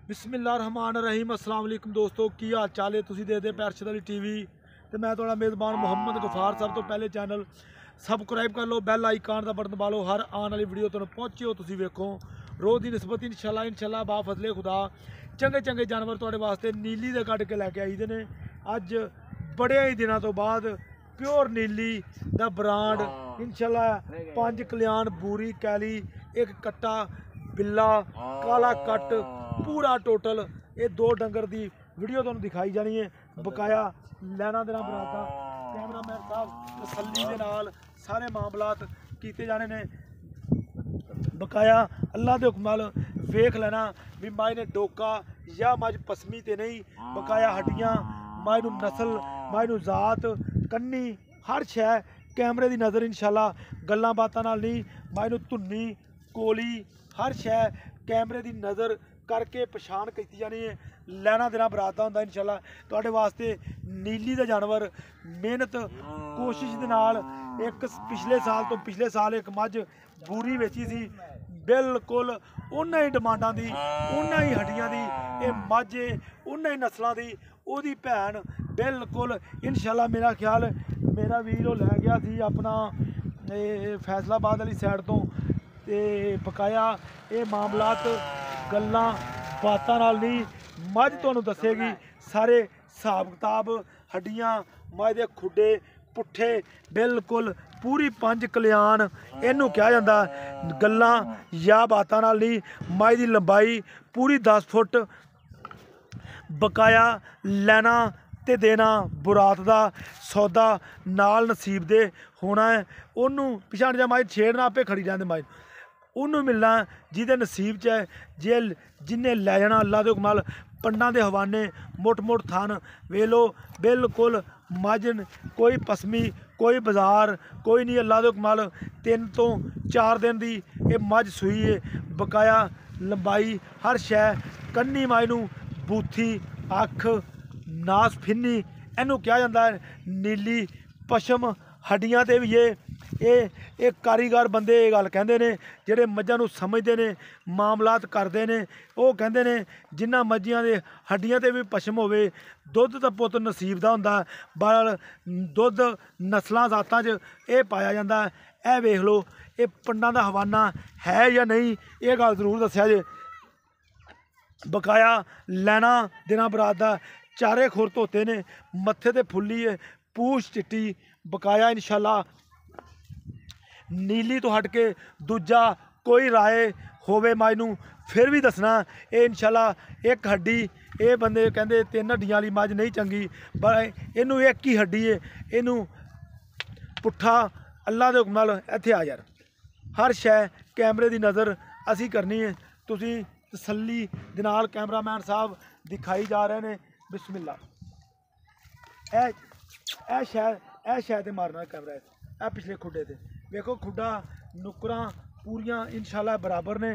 बिस्मिल्लाहिर्रहमानिर्रहीम अस्सलाम वालेकुम दोस्तों की हाल चाल है तुसीं देखदे पे अरशद अली टीवी तो मैं थोड़ा मेज़बान मुहम्मद गफार। सब तो पहले चैनल सबसक्राइब कर लो, बैल आइकन का बटन दबा लो, हर आने वाली वीडियो तुहानूं पहुंचे हो तुसीं वेखो। रोज़ की निस्बत इंशाल्लाह बा फजले खुदा चंगे चंगे जानवर तुहाडे वास्ते नीली दे कढ के लैके आई दे ने। अज बड़े ही दिनों तो बाद प्योर नीली दा ब्रांड इंशाल्लाह 5 कल्याण बूरी कैली एक कट्टा बिल्ला काला कट पूरा टोटल ये 2 डंगर की वीडियो तुहानूं दिखाई जानी है। बकाया लैना देना बरादा कैमरामैन साहब तसल्ली दे नाल सारे मामलात कीते जाने ने। बकाया अल्लाह के हुक्म नाल वेख लेना भी माई ने डोका या मझ पसमी ते नहीं। बकाया हड्डियां माई नूं नस्ल माई नूं जात कन्नी हर शै कैमरे की नज़र इंशाल्लाह गल्लां बातां नाल नहीं। माई नूं धुन्नी कोली हर शै कैमरे की नज़र करके पछाण की जानी है। लैना देना बरात का होंदा इंशाल्लाह तुहाडे वास्ते नीली का जानवर मेहनत कोशिश दे नाल एक पिछले साल एक मझ बूरी वेची सी बिल्कुल उन्ना ही डिमांडां दी उन्ना ही हड्डियां दी ये मझ उन्ना ही नस्लों की ओदी भैन बिल्कुल इंशाल्लाह मेरा ख्याल मेरा वीर लै गया सी अपना फैसलाबाद वाली साइड तो बकाया ये मामलात गल्लां बातां नाल नहीं मझ तुहानूं दसेगी सारे हिसाब किताब हड्डियां मझ दे खुड्डे पुट्ठे बिल्कुल पूरी 5 कल्याण इनू कहा जाता। गल्लां या बातां नाल नहीं मझ दी लंबाई पूरी 10 फुट। बकाया लैना ते देना बुरात दा सौदा नाल नसीब दे होना है। उन्होंने पिछाड़ जा माई छेड़ना आपे खड़ी रहने माई उन्होंने मिलना जिदे नसीब च है जे जिन्हें लै जाना अल्लाह के हुक्म नाल। पंडां दे हवाने मुठ थान वेलो बिल्कुल मजन कोई पसमी कोई बाजार कोई नहीं अल्लाह के हुक्म नाल 3 तो 4 दिन की ये मझ सूई है। बकाया लंबाई हर शै कन्नी माई नूं बूथी अख नास फिन्नी इनू कहा जाता है। नीली पशम हड्डियां ते भी ये कारीगर बंदे ये गल कहते हैं जेडे मझां नूं समझते हैं मामलात करते हैं। वो कहते हैं जिन्हां मझियां दे हड्डियां ते भी पशम होवे दुध दा पुत नसीब दा हुंदा बल दुध नस्लां जातां च ये पाया जाता है। ए वेख लो ये पिंडां दा हवाना है या नहीं ये गल जरूर दस्सिया जे। बकाया लैना देना बरात दा चारे खुर धोते ने मत्थे ते फुल्ली है पूछ चिट्टी। बकाया इंशाल्लाह नीली तो हट के दूजा कोई राय होवे माई नूं फिर भी दसना ये इंशाल्लाह एक हड्डी ये बंदे कहते 3 हड्डियां वाली मझ नहीं चंगी पर इनू एक ही हड्डी है इनू पुट्ठा अल्लाह के हुक्म नाल इत्थे आ यार हर शै कैमरे की नज़र असी करनी है। तुसी तसल्ली दे नाल कैमरामैन साहब दिखाई जा रहे हैं। बिस्मिल्लाह ए शै ते मारना कैमरा ए पिछले खुड्डे ते देखो खुड्डा नुकरां पूरियां इंशाल्लाह बराबर ने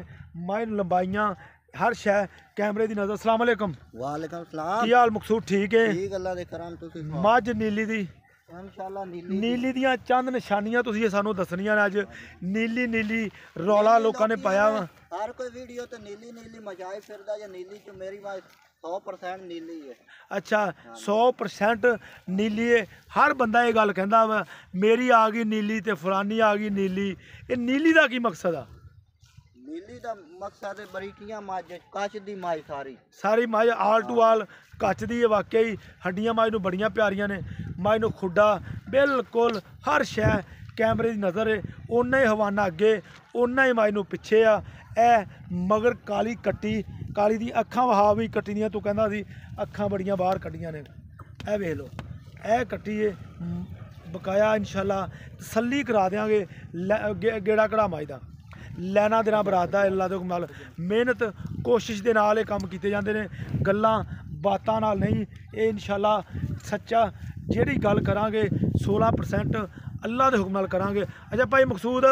माई लंबाइयां हर शै कैमरे की नज़र। अस्सलाम वालेकुम। वालेकुम सलाम। की हाल मकसूद ठीक है? ठीक अल्लाह दे करम तुसी मझ नीली दी इंशाल्लाह नीली दियां चंद निशानियां तुसीं सानूं दसनियां ने। अज नीली रौला लोगों ने पाया वा हर कोई वीडियो तो नीली मचाई फिरदा या नीली च मेरी बात 100% नीली है। अच्छा 100% नीली है। हर बंदा ये गल कहंदा वा मेरी आ गई नीली ते फलानी आ गई नीली। ये नीली का की मकसद आ? नीली का मकसद है बरीकियां मझ कच दी माई सारी मझ आल टू आल कच दी है। वाकई हड्डियां मझ नूं बड़ियां प्यारियां ने मझ नूं खुड्डा बिल्कुल हर शै कैमरे की नज़र है। उन्ना ही हवाना अगे उन्ना ही मझ नूं पिछे आ। ए मगर काली कट्टी काली दी अखां वहा भी कट्टी दियां तू कहंदा सी अखां बड़ियां बाहर कड्डियां ने। ए वेख लो ए कट्टी है। बकाया इंशाल्लाह तसल्ली करा देंगे गेड़ा कड़ा मझ दा लैना देना बरात दा अल्लाह दे हुक्म नाल मेहनत कोशिश दे नाल काम कीते जांदे ने गल्लां बातां नाल नहीं। ये इंशाल्लाह सच्चा जिहड़ी गल करांगे 16% ਅੱਲਾ ਦੇ ਹੁਕਮ ਨਾਲ ਕਰਾਂਗੇ। ਅੱਛਾ ਭਾਈ ਮਕਸੂਦ,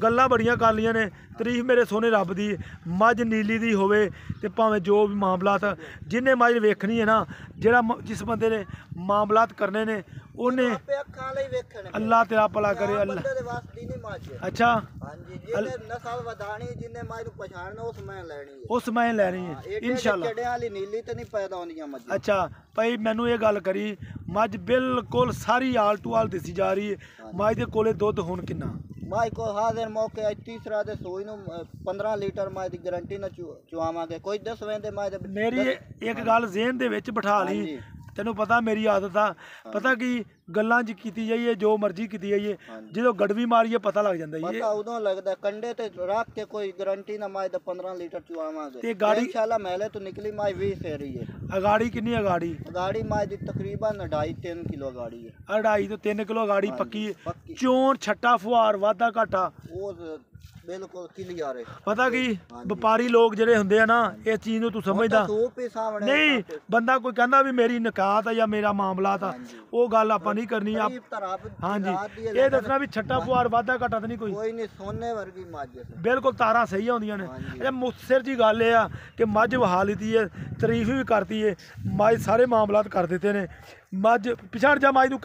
ਗੱਲਾਂ ਬੜੀਆਂ ਕਰ ਲਈਆਂ ਨੇ, ਤਾਰੀਫ ਮੇਰੇ ਸੋਹਣੇ ਰੱਬ ਦੀ। ਮੱਝ ਨੀਲੀ ਦੀ ਹੋਵੇ ਤੇ ਭਾਵੇਂ ਜੋ ਵੀ ਮਾਮਲਾਤ, ਜਿਹਨੇ ਮੱਝ ਵੇਖਣੀ ਹੈ ਨਾ, ਜਿਹੜਾ ਜਿਸ ਬੰਦੇ ਨੇ ਮਾਮਲਾਤ ਕਰਨੇ ਨੇ ਉਹਨੇ ਆਪੇ ਅੱਖਾਂ ਲਈ ਵੇਖਣੇ। ਅੱਲਾ ਤੇਰਾ ਭਲਾ ਕਰੇ। ਅੱਲਾ ਬੰਦੇ ਦੇ ਵਾਸਤੇ ਨਹੀਂ ਮੱਝ। ਅੱਛਾ ਹਾਂਜੀ, ਜਿਹਨੇ ਨਸਲ ਵਧਾਣੀ, ਜਿਹਨੇ ਮੱਝ ਨੂੰ ਪਛਾਣਨਾ, ਉਸ ਮੈਂ ਲੈਣੀ ਹੈ, ਉਸ ਮੈਂ ਲੈਣੀ ਹੈ ਇਨਸ਼ਾਅੱਲਾ। ਚੜਿਆਂ ਵਾਲੀ ਨੀਲੀ ਤੇ ਨਹੀਂ ਪੈਦਾ ਹੁੰਦੀਆਂ ਮੱਝਾਂ। ਅੱਛਾ ਭਾਈ ਮੈਨੂੰ ਇਹ ਗੱਲ ਕਰੀ, ਮੱਝ ਬਿਲਕੁਲ ਸਾਰੀ ਆਲ ਟੂ ਆਲ ਦਿਸੀ ਜਾ ਰਹੀ ਹੈ। ਮੱਝ ਦੇ ਕੋਲੇ ਦੁੱਧ ਹੁਣ ਕਿੰਨਾ? ਮੱਝ ਕੋ ਹਾਜ਼ਰ ਮੌਕੇ ਅੱਜ ਤੀਸਰਾ ਦੇ ਸੂਈ ਨੂੰ 15 ਲੀਟਰ ਮੱਝ ਦੀ ਗਾਰੰਟੀ ਨਾਲ ਚੁਆਵਾਂਗੇ। ਕੋਈ 10 ਵੇਂਦੇ ਮੱਝ ਦੇ। ਮੇਰੀ ਇੱਕ ਗੱਲ ਜ਼ਿਹਨ ਦੇ ਵਿੱਚ ਬਿਠਾ ਲਈ, ਤੈਨੂੰ ਪਤਾ ਮੇਰੀ ਆਦਤ ਆ, ਪਤਾ ਕੀ ਗੱਲਾਂ 'ਚ ਕੀਤੀ ਜਾਈਏ, ਜੋ ਮਰਜ਼ੀ ਕੀਤੀ ਜਾਈਏ, ਜਦੋਂ ਗੜਵੀ ਮਾਰੀਏ ਪਤਾ ਲੱਗ ਜਾਂਦਾ ਜੀ। ਪਤਾ ਉਦੋਂ ਲੱਗਦਾ, ਕੰਡੇ ਤੇ ਰੱਖ ਕੇ ਕੋਈ ਗਾਰੰਟੀ ਨਾ ਮੱਝ ਦਾ 15 ਲੀਟਰ ਚੁਆਵਾਂਗੇ ਤੇ ਗਾੜੀ ਇਨਸ਼ਾਅੱਲਾ ਮੇਲੇ ਤੋਂ ਨਿਕਲੀ ਮੱਝ 20 ਫੇਰੀ ਹੈ। ਅਗਾੜੀ ਕਿੰਨੀ ਅਗਾੜੀ? ਅਗਾੜੀ ਮੱਝ ਦੀ ਤਕਰੀਬਨ 2.5-3 ਕਿਲੋ ਅਗਾੜੀ ਹੈ। 2.5 ਤੋਂ 3 ਕਿਲੋ ਅਗਾੜੀ ਪੱਕੀ ਹੈ। ਪੱਕੀ ਚੋਣ ਛੱਟਾ ਫੁਹਾਰ ਵਾਧਾ ਘਾਟਾ ਉਹ ਬਿਲਕੁਲ ਕਲੀਅਰ ਹੈ। ਪਤਾ ਕੀ ਵਪਾਰੀ ਲੋਕ ਜਿਹੜੇ ਹੁੰਦੇ ਆ ਨਾ, ਇਸ ਚੀਜ਼ ਨੂੰ ਤੂੰ ਸਮਝਦਾ ਸੂਪ ਹੀ ਸਾਹਮਣੇ ਨਹੀਂ। ਬੰਦਾ ਕੋਈ ਕਹਿੰਦਾ ਵੀ ਮੇਰੀ ਨਿਕਾਤ ਆ ਜਾਂ ਮੇਰਾ ਮਾਮਲਾਤ ਆ, ਉਹ ਗੱਲ ਆਪਾਂ ਨਹੀਂ ਕਰਨੀ। ਹਾਂਜੀ, ਇਹ ਦੱਸਣਾ ਵੀ ਛੱਟਾ ਫੁਹਾਰ ਵਾਧਾ ਘਾਟਾ ਤਾਂ ਨਹੀਂ ਕੋਈ। ਕੋਈ ਨਹੀਂ, ਸੋਨੇ ਵਰਗੀ ਮੱਝ ਬਿਲਕੁਲ ਤਾਰਾਂ ਸਹੀ ਆਉਂਦੀਆਂ ਨੇ। ਇਹ ਮੁਖਤਸਰ ਜੀ ਗੱਲ ਇਹ ਆ ਕਿ ਮੱਝ ਵਹਾ ਲਿੱਤੀ ਹੈ, ਤਾਰੀਫ ਵੀ ਕਰਤੀ ਹੈ, ਮੱਝ ਸਾਰੇ ਮਾਮਲਾਤ ਕਰ ਦਿੱਤੇ ਨੇ। ਮੱਝ ਪਿਛੜ ਜਾ ਮੱਝ ਨੂੰ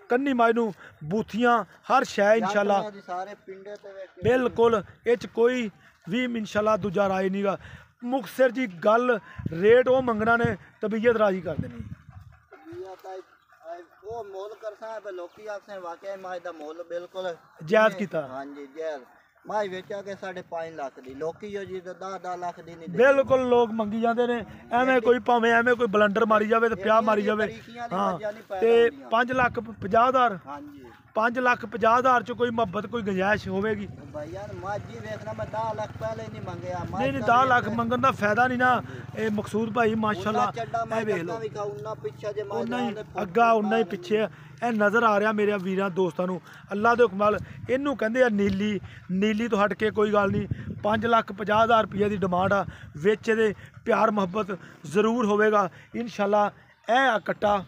ਕੰਨੀ ਮੱਝ ਨੂੰ ਬੂਥੀਆਂ ਹਰ ਸ਼ੈ ਇਨਸ਼ਾਅੱਲਾ ਸਾਰੇ ਪਿੰਡੇ ਤੇ ਬਿਲਕੁਲ, ਇਹ 'ਚ ਕੋਈ ਵੀ ਇਨਸ਼ਾਅੱਲਾ ਦੂਜਾ ਰਾਏ ਨਹੀਂਗਾ। ਮੁਖਤਸਰ ਜੀ ਗੱਲ ਰੇਟ ਉਹ ਮੰਗਣਾ ਨੇ, ਤਬੀਅਤ ਰਾਜੀ ਕਰ ਦੇਣੀ। ਉਹ ਮੁੱਲ ਕਰਸਾ ਲੋਕੀ ਆਖਦੇ ਵਾਕਿਆ ਮੱਝ ਦਾ ਮੁੱਲ ਬਿਲਕੁਲ ਜਾਇਜ਼ ਕੀਤਾ। ਹਾਂਜੀ ਜਾਇਜ਼। ਮੱਝ ਵੇਚਾ ਕੇ 5.5 ਲੱਖ ਦੀ, ਲੋਕੀ ਜੋ ਜੀ 10 ਲੱਖ ਦੀ ਨਹੀਂ। ਬਿਲਕੁਲ ਲੋਕ ਮੰਗੀ ਜਾਂਦੇ ਨੇ, ਐਵੇਂ ਕੋਈ ਭਾਵੇਂ ਐਵੇਂ ਕੋਈ ਬਲੰਡਰ ਮਾਰੀ ਜਾਵੇ ਤੇ ਪਿਆ ਮਾਰੀ ਜਾਵੇ। ਹਾਂ ਤੇ 5,50,000 ਹਾਂਜੀ 5,50,000 ਚ ਕੋਈ ਮੁਹੱਬਤ ਕੋਈ ਗੁੰਜਾਇਸ਼ ਹੋਵੇਗੀ? ਭਾਈ ਯਾਰ ਮੱਝ ਹੀ ਵੇਖਣਾ, ਮੈਂ 10 ਲੱਖ ਪਹਿਲੇ ਨਹੀਂ ਮੰਗਿਆ। ਨਹੀਂ 10 ਲੱਖ ਮੰਗਣ ਦਾ ਫਾਇਦਾ ਨਹੀਂ ਨਾ। ਇਹ ਮਕਸੂਦ ਭਾਈ ਮਾਸ਼ਾਅੱਲਾ ਇਹ ਵੇਖ ਲਓ, ਉਹਨਾਂ ਹੀ ਅੱਗਾ ਉਹਨਾਂ ਹੀ ਪਿੱਛੇ। ਇਹ ਨਜ਼ਰ ਆ ਰਿਹਾ ਮੇਰੇ ਵੀਰਾਂ ਦੋਸਤਾਂ ਨੂੰ, ਅੱਲਾ ਦੇ ਹੁਕਮ ਨਾਲ ਇਹਨੂੰ ਕਹਿੰਦੇ ਆ ਨੀਲੀ। ਨੀਲੀ ਤੋਂ ਹਟ ਕੇ ਕੋਈ ਗੱਲ ਨਹੀਂ। 5,50,000 ਰੁਪਏ ਦੀ ਡਿਮਾਂਡ ਆ। ਵਿੱਚ ਇਹਦੇ ਪਿਆਰ ਮੁਹੱਬਤ ਜ਼ਰੂਰ ਹੋਵੇਗਾ ਇਨਸ਼ਾਅੱਲਾ। ਇਹ ਆ ਕੱਟਾ,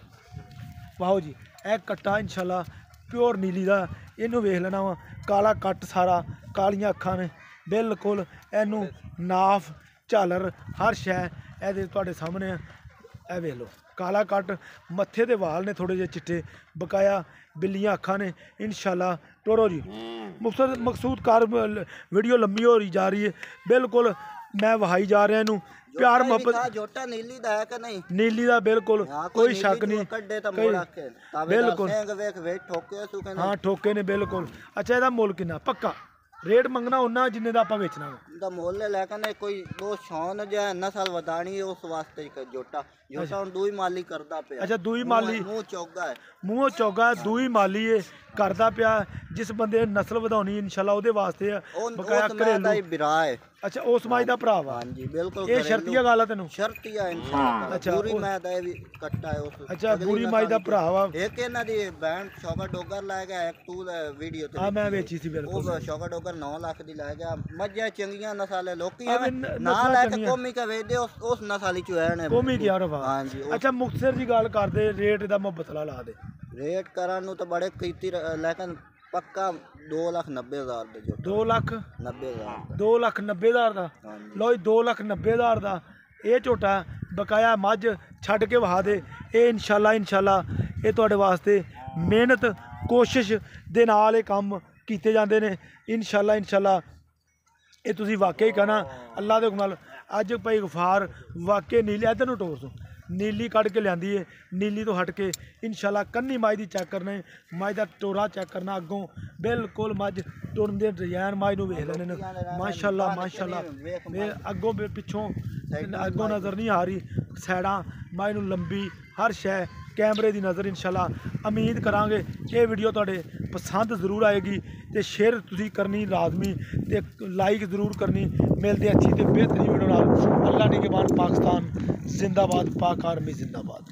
ਵਾਓ ਜੀ, ਇਹ ਕੱਟਾ ਇਨਸ਼ਾਅੱਲਾ ਪਿਓਰ ਨੀਲੀ ਦਾ। ਇਹਨੂੰ ਵੇਖ ਲੈਣਾ ਵਾ, ਕਾਲਾ ਕੱਟ ਸਾਰਾ, ਕਾਲੀਆਂ ਅੱਖਾਂ ਨੇ ਬਿਲਕੁਲ। ਇਹਨੂੰ ਨਾਫ ਝਾਲਰ ਹਰ ਸ਼ੈ ਇਹਦੇ ਤੁਹਾਡੇ ਸਾਹਮਣੇ ਆ। ਇਹ ਵੇਖ ਲਓ ਕਾਲਾ ਕੱਟ, ਮੱਥੇ ਦੇ ਵਾਲ ਨੇ ਥੋੜੇ ਜਿਹੇ ਚਿੱਟੇ, ਬਕਾਇਆ ਬਿੱਲੀਆਂ ਅੱਖਾਂ ਨੇ ਇਨਸ਼ਾਅੱਲਾ। ਟੋਰੋ ਜੀ ਮਕਸੂਦ ਕਾਰ ਵੀਡੀਓ ਲੰਮੀ ਹੋ ਰਹੀ ਜਾ ਰਹੀ ਹੈ। ਬਿਲਕੁਲ ਮੈਂ ਵਹਾਈ ਜਾ ਰਿਹਾ ਇਹਨੂੰ ਪਿਆਰ ਮੁਹੱਬਤ। ਜੋਟਾ ਨੀਲੀ ਦਾ ਹੈ ਕਿ ਨਹੀਂ? ਨੀਲੀ ਦਾ ਬਿਲਕੁਲ ਕੋਈ ਸ਼ੱਕ ਨਹੀਂ। ਬਿਲਕੁਲ ਹਾਂ ਠੋਕੇ ਨੇ ਬਿਲਕੁਲ। ਅੱਛਾ ਇਹਦਾ ਮੁੱਲ ਕਿੰਨਾ ਪੱਕਾ? ਰੇਟ ਮੰਗਣਾ ਉਹਨਾਂ ਜਿੰਨੇ ਦਾ ਆਪਾਂ ਵੇਚਣਾ ਦਾ ਮੁੱਲ ਲੈ ਕੇ ਕੋਈ ਦੋ ਸ਼ੌਨ ਜਾਂ ਨਸਲ ਵਧਾਣੀ ਉਸ ਵਾਸਤੇ ਜੋਟਾ ਹੁਣ ਦੂਈ ਮਾਲੀ ਕਰਦਾ ਪਿਆ। ਅੱਛਾ ਦੂਈ ਮਾਲੀ ਮੂੰਹ ਚੌਗਾ ਹੈ, ਮੂੰਹੋਂ ਚੌਗਾ ਦੂਈ ਮਾਲੀ ਇਹ ਕਰਦਾ ਪਿਆ। ਜਿਸ ਬੰਦੇ ਨੇ ਨਸਲ ਵਧਾਉਣੀ ਇਨਸ਼ਾਅੱਲਾ ਉਹਦੇ ਵਾਸਤੇ ਆ। ਬਕਾਇਆ ਘਰੇਲੂ ਬਿਰਾ ਹੈ। ਅੱਛਾ ਉਸ ਮਾਈ ਦਾ ਭਰਾ ਵਾ? ਹਾਂਜੀ ਬਿਲਕੁਲ। ਇਹ ਸ਼ਰਤੀਆ ਗੱਲ ਆ ਤੈਨੂੰ? ਸ਼ਰਤੀਆ ਇਨਸ਼ਾਅੱਲਾ। ਅੱਛਾ ਪੂਰੀ ਮੈਂ ਦਾ ਇਹ ਵੀ ਕੱਟਾ ਹੈ ਉਸ। ਅੱਛਾ ਬੁਰੀ ਮਾਈ ਦਾ ਭਰਾ ਵਾ। ਇੱਕ ਇਹਨਾਂ ਦੀ ਬੈਂਡ ਸ਼ੌਕਾ ਡੋਗਰ ਲੈ ਗਿਆ, ਇੱਕ ਤੂੰ ਵੀਡੀਓ ਤੇ ਆ ਮੈਂ ਵੇਚੀ ਸੀ ਬਿਲਕੁਲ। ਉਹ ਸ਼ੌਕਾ ਡੋਗਰ 9 ਲੱਖ ਦੀ ਲੈ ਗਿਆ। ਮੱਝਾਂ ਚੰਗੀਆਂ ਨਸਲ ਲੋਕੀ ਨਾ ਲੈ ਕੇ ਕੋਮੀ ਕਾ ਵੇਚਦੇ, ਉਸ ਨਸਲ ਚ ਹੈ ਨੇ ਕੋਮੀ ਕੀ ਰਵਾ। ਹਾਂਜੀ ਅੱਛਾ ਮੁਖਤਸਰ ਦੀ ਗੱਲ ਕਰਦੇ, ਰੇਟ ਦਾ ਮੁਹੱਬਤਲਾ ਲਾ ਦੇ। ਰੇਟ ਕਰਨ ਨੂੰ ਤਾਂ ਬੜੇ ਕੀਤੀ ਲੇਕਿਨ ਪੱਕਾ 2,90,000 ਦੇ ਜੋ 2,90,000 2,90,000 ਦਾ। ਲਓ ਜੀ 2,90,000 ਦਾ ਇਹ ਝੋਟਾ ਬਕਾਇਆ ਮੱਝ ਛੱਡ ਕੇ ਵਹਾ ਦੇ। ਇਹ ਇਨਸ਼ਾਅੱਲਾ ਇਹ ਤੁਹਾਡੇ ਵਾਸਤੇ ਮਿਹਨਤ ਕੋਸ਼ਿਸ਼ ਦੇ ਨਾਲ ਇਹ ਕੰਮ ਕੀਤੇ ਜਾਂਦੇ ਨੇ ਇਨਸ਼ਾਅੱਲਾ ਇਹ ਤੁਸੀਂ ਵਾਕਈ ਕਹਿਣਾ ਅੱਲਾ ਦੇ ਹੁਕਮ ਨਾਲ। ਅੱਜ ਭਾਈ ਗਫਾਰ ਵਾਕਈ ਨੀਲੀ ਇੱਧਰ ਨੂੰ ਟੋਰ ਦੋ, ਨੀਲੀ ਕੱਢ ਕੇ ਲਿਆਂਦੀ ਹੈ। ਨੀਲੀ ਤੋਂ ਹਟ ਕੇ ਇਨਸ਼ਾਅੱਲਾ ਕੰਨੀ ਮੱਝ ਦੀ ਚੈੱਕ ਕਰਨਾ, ਮੱਝ ਦਾ ਟੋਰਾ ਚੈੱਕ ਕਰਨਾ ਅੱਗੋਂ ਬਿਲਕੁਲ। ਮੱਝ ਟੁਰਨ ਦੇ ਡਿਜ਼ਾਈਨ ਮੱਝ ਨੂੰ ਵੇਖ ਲੈਣੇ ਨੇ ਮਾਸ਼ਾਅੱਲਾ ਅੱਗੋਂ ਪਿੱਛੋਂ ਅੱਗੋਂ ਨਜ਼ਰ ਨਹੀਂ ਆ ਰਹੀ। ਸਾਈਡਾਂ ਮੱਝ ਨੂੰ ਲੰਬੀ ਹਰ ਸ਼ੈ ਕੈਮਰੇ ਦੀ ਨਜ਼ਰ ਇਨਸ਼ਾਅੱਲਾ। ਉਮੀਦ ਕਰਾਂਗੇ ਇਹ ਵੀਡੀਓ ਤੁਹਾਡੇ ਪਸੰਦ ਜ਼ਰੂਰ ਆਏਗੀ ਤੇ ਸ਼ੇਅਰ ਤੁਸੀਂ ਕਰਨੀ ਲਾਜ਼ਮੀ ਤੇ ਲਾਈਕ ਜ਼ਰੂਰ ਕਰਨੀ। ਮਿਲਦੇ ਅੱਛੀ ਤੇ ਬਿਹਤਰੀਨ ਵੀਡੀਓ ਨਾਲ। ਅੱਲਾ ਨਿਗਹਬਾਨ ਪਾਕਿस्तान जिंदाबाद, पाक आर्मी जिंदाबाद।